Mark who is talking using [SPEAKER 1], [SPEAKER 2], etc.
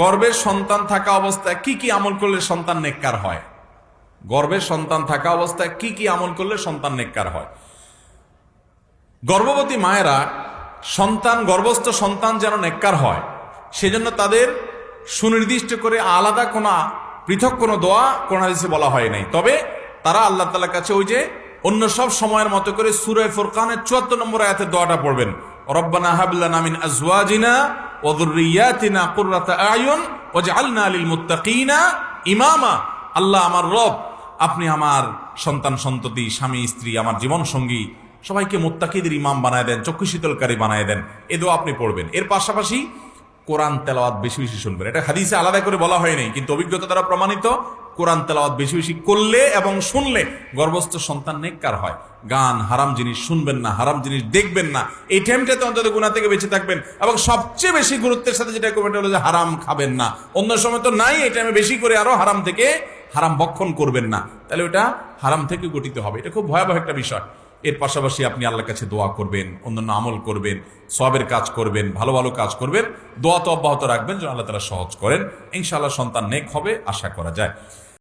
[SPEAKER 1] গর্ভের সন্তান থাকা অবস্থায় কি কি আমল করলে সন্তান নেককার হয়? গর্ভের সন্তান থাকা অবস্থায় কি কি আমল করলে সন্তান নেককার হয়? গর্ভবতী মায়েরা গর্ভস্থ সন্তান যেন নেককার হয় সেজন্য তাদের সুনির্দিষ্ট করে আলাদা পৃথক কোনো দোয়া কোন হাদিসে বলা হয় নাই। তবে তারা আল্লাহ তাআলার কাছে ওই যে অন্য সব সময়ের মতো করে সূরা ফুরকানের ৭৪ নম্বর আয়াতের দোয়াটা পড়বেন, রব্বানা হাব লানা মিন আজওয়াজিনা ওয়া যুররিয়াতিনা কুররাতা আয়ুন ওয়াজআলনা লিল মুত্তাকিনা ইমামা। আল্লাহ আমার রব, আপনি আমার সন্তান সন্ততি, স্বামী স্ত্রী, আমার জীবন সঙ্গী সবাইকে মুত্তাকিদের ইমাম বানায় দেন, চক্ষু শীতলকারী বানায় দেন। এ দোয়া আপনি পড়বেন। এর পাশাপাশি কোরআন তেলাওয়াত বেশি বেশি শুনবেন। এটা হাদিসে আলাদা করে বলা হয় নাই, কিন্তু অভিজ্ঞতা দ্বারা প্রমাণিত কোরআন তেলাওয়াত বেশি বেশি করলে এবং শুনলে গর্ভস্থ সন্তান নেককার হয়। গান, হারাম জিনিস শুনবেন না, হারাম জিনিস দেখবেন না। এই টাইমটাতে অন্তত গুনাহ থেকে বেঁচে থাকবেন। এবং সবচেয়ে বেশি গুরুত্বের সাথে যেটা করবেন হলো যে হারাম খাবেন না। অন্য সময় তো নাই, এই টাইমে বেশি করে আরো হারাম ভক্ষণ করবেন না, তাহলে ওটা হারাম থেকে গঠিত হবে। এটা খুব ভয়াবহ একটা বিষয়। এর পাশাপাশি আপনি আল্লাহর কাছে দোয়া করবেন, অন্যান্য আমল করবেন, সওয়াবের কাজ করবেন, ভালো ভালো কাজ করবেন, দোয়া তো অব্যাহত রাখবেন যেন আল্লাহ তাআলা সহজ করেন। ইনশাআল্লাহ সন্তান নেক হবে আশা করা যায়।